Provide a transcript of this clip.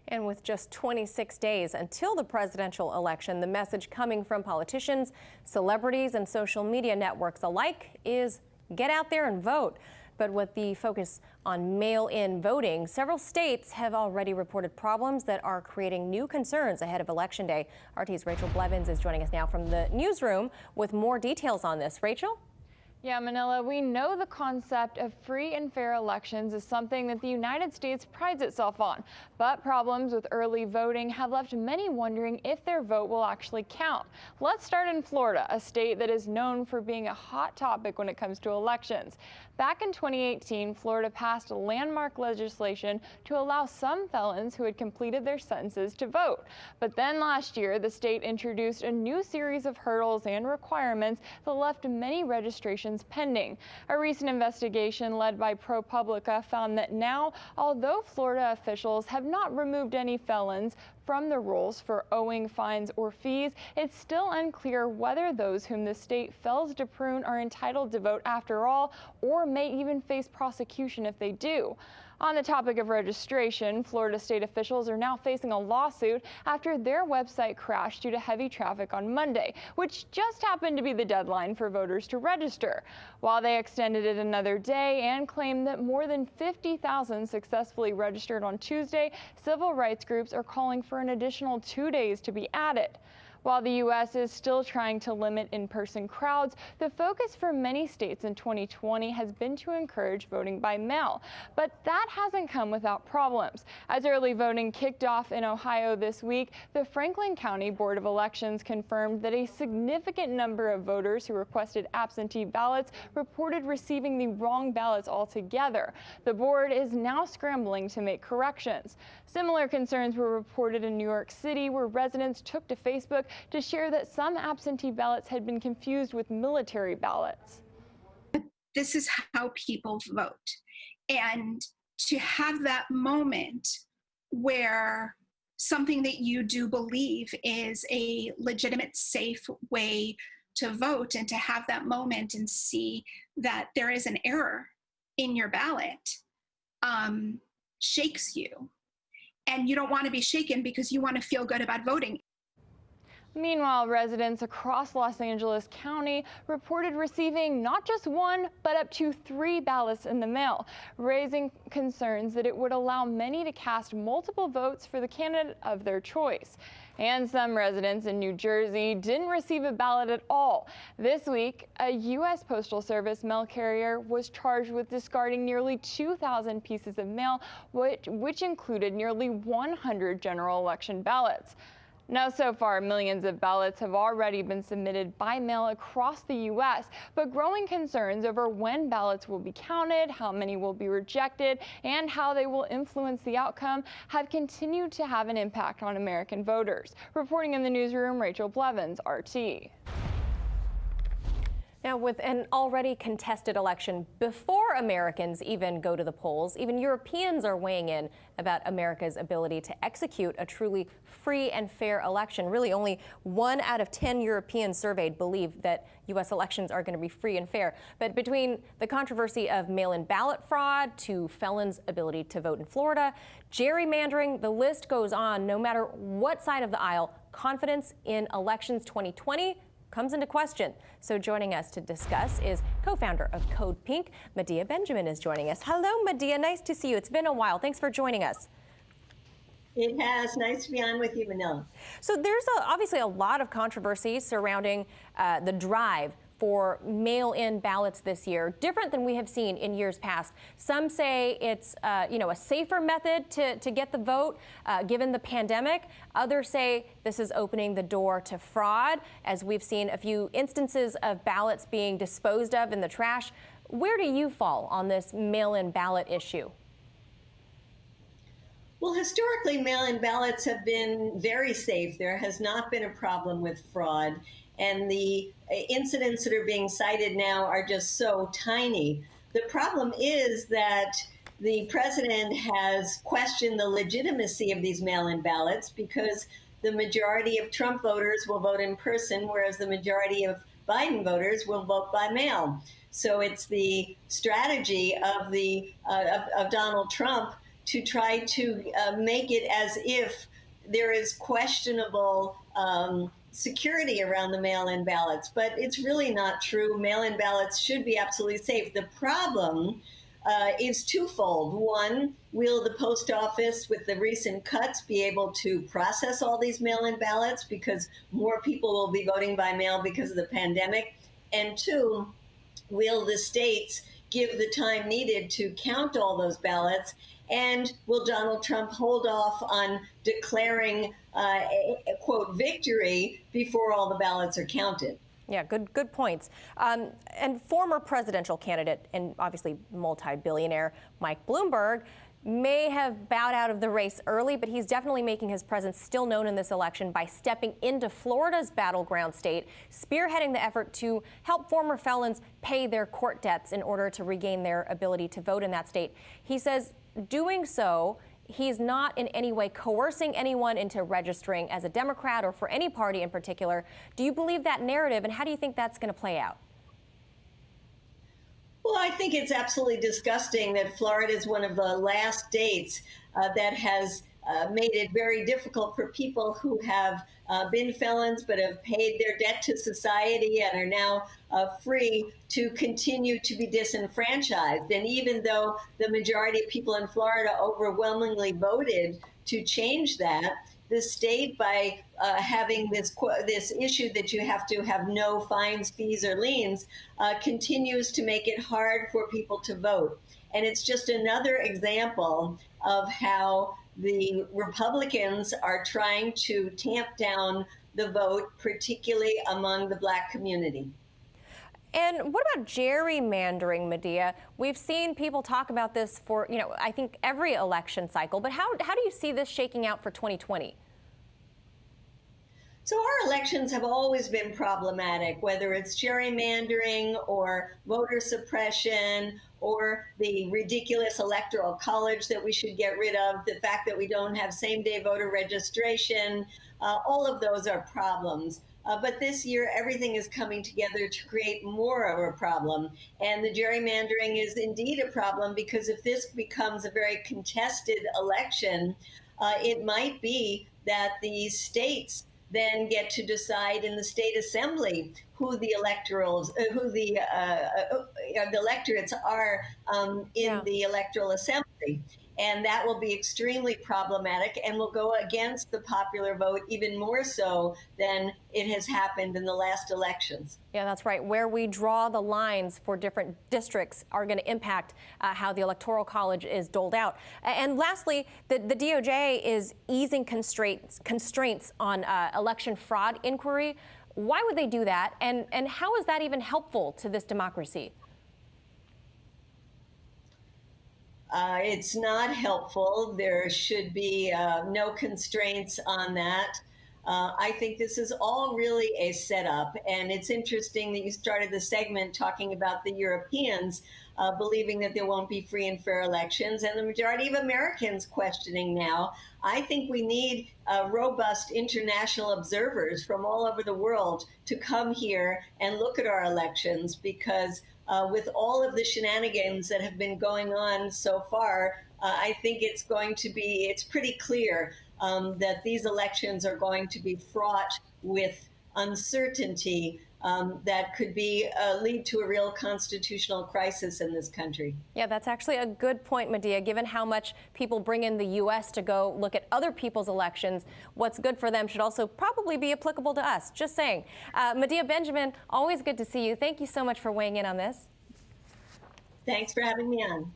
And with just 26 days until the presidential election, the message coming from politicians, celebrities, and social media networks alike is get out there and vote. But with the focus on mail-in voting, several states have already reported problems that are creating new concerns ahead of Election Day. RT's Rachel Blevins is joining us now from the newsroom with more details on this. Rachel? Yeah, Manila, we know the concept of free and fair elections is something that the United States prides itself on. But problems with early voting have left many wondering if their vote will actually count. Let's start in Florida, a state that is known for being a hot topic when it comes to elections. Back in 2018, Florida passed landmark legislation to allow some felons who had completed their sentences to vote. But then last year, the state introduced a new series of hurdles and requirements that left many registrations pending. A recent investigation led by ProPublica found that now, although Florida officials have not removed any felons from the rules for owing fines or fees, it's still unclear whether those whom the state fails to prune are entitled to vote after all, or may even face prosecution if they do. On the topic of registration, Florida state officials are now facing a lawsuit after their website crashed due to heavy traffic on Monday, which just happened to be the deadline for voters to register. While they extended it another day and claimed that more than 50,000 successfully registered on Tuesday, civil rights groups are calling for an additional 2 days to be added. While the U.S. is still trying to limit in-person crowds, the focus for many states in 2020 has been to encourage voting by mail. But that hasn't come without problems. As early voting kicked off in Ohio this week, the Franklin County Board of Elections confirmed that a significant number of voters who requested absentee ballots reported receiving the wrong ballots altogether. The board is now scrambling to make corrections. Similar concerns were reported in New York City, where residents took to Facebook to share that some absentee ballots had been confused with military ballots. This is how people vote. And to have that moment where something that you do believe is a legitimate, safe way to vote, and to have that moment and see that there is an error in your ballot shakes you. And you don't want to be shaken because you want to feel good about voting. Meanwhile, residents across Los Angeles County reported receiving not just one, but up to 3 ballots in the mail, raising concerns that it would allow many to cast multiple votes for the candidate of their choice. And some residents in New Jersey didn't receive a ballot at all. This week, a U.S. Postal Service mail carrier was charged with discarding nearly 2,000 pieces of mail, which included nearly 100 general election ballots. Now, so far, millions of ballots have already been submitted by mail across the U.S., but growing concerns over when ballots will be counted, how many will be rejected, and how they will influence the outcome have continued to have an impact on American voters. Reporting in the newsroom, Rachel Blevins, RT. Now, with an already contested election before Americans even go to the polls, even Europeans are weighing in about America's ability to execute a truly free and fair election. Really, only 1 out of 10 Europeans surveyed believe that U.S. elections are going to be free and fair. But between the controversy of mail-in ballot fraud to felons' ability to vote in Florida, gerrymandering, the list goes on. No matter what side of the aisle, confidence in elections 2020 comes into question. So joining us to discuss is co-founder of Code Pink, Medea Benjamin is joining us. Hello, Medea. Nice to see you. It's been a while. Thanks for joining us. It has. Nice to be on with you, Manila. So there's obviously a lot of controversy surrounding the drive for mail-in ballots this year, different than we have seen in years past. Some say it's a safer method to get the vote given the pandemic. Others say this is opening the door to fraud, as we've seen a few instances of ballots being disposed of in the trash. Where do you fall on this mail-in ballot issue? Well, historically, mail-in ballots have been very safe. There has not been a problem with fraud. And the incidents that are being cited now are just so tiny. The problem is that the president has questioned the legitimacy of these mail-in ballots because the majority of Trump voters will vote in person, whereas the majority of Biden voters will vote by mail. So it's the strategy of Donald Trump to try to make it as if there is questionable security around the mail-in ballots, but it's really not true. Mail-in ballots should be absolutely safe. The problem is twofold. One, will the post office, with the recent cuts, be able to process all these mail-in ballots because more people will be voting by mail because of the pandemic? And two, will the states give the time needed to count all those ballots? And will Donald Trump hold off on declaring a quote victory before all the ballots are counted? Yeah, good points. And former presidential candidate and obviously multi-billionaire Mike Bloomberg may have bowed out of the race early, but he's definitely making his presence still known in this election by stepping into Florida's battleground state, spearheading the effort to help former felons pay their court debts in order to regain their ability to vote in that state. He says doing so, he's not in any way coercing anyone into registering as a Democrat or for any party in particular. Do you believe that narrative, and how do you think that's going to play out? Well, I think it's absolutely disgusting that Florida is one of the last states that has made it very difficult for people who have been felons but have paid their debt to society and are now free to continue to be disenfranchised. And even though the majority of people in Florida overwhelmingly voted to change that, the state, by having this issue that you have to have no fines, fees, or liens, continues to make it hard for people to vote. And it's just another example of how the Republicans are trying to tamp down the vote, particularly among the Black community. And what about gerrymandering, Medea? We've seen people talk about this for, I think every election cycle, but how do you see this shaking out for 2020? So our elections have always been problematic, whether it's gerrymandering or voter suppression or the ridiculous electoral college that we should get rid of, the fact that we don't have same-day voter registration. All of those are problems. But this year, everything is coming together to create more of a problem. And the gerrymandering is indeed a problem because if this becomes a very contested election, it might be that the states then get to decide in the state assembly who the electorates are in the electoral assembly. And that will be extremely problematic and will go against the popular vote even more so than it has happened in the last elections. Yeah, that's right. Where we draw the lines for different districts are going to impact how the Electoral College is doled out. And lastly, the DOJ is easing constraints on election fraud inquiry. Why would they do that? And how is that even helpful to this democracy? It's not helpful. There should be no constraints on that. I think this is all really a setup. And it's interesting that you started the segment talking about the Europeans believing that there won't be free and fair elections, and the majority of Americans questioning now. I think we need robust international observers from all over the world to come here and look at our elections, because with all of the shenanigans that have been going on so far, I think it's pretty clear that these elections are going to be fraught with uncertainty that could lead to a real constitutional crisis in this country. Yeah, that's actually a good point, Medea. Given how much people bring in the U.S. to go look at other people's elections, what's good for them should also probably be applicable to us. Just saying. Medea Benjamin, always good to see you. Thank you so much for weighing in on this. Thanks for having me on.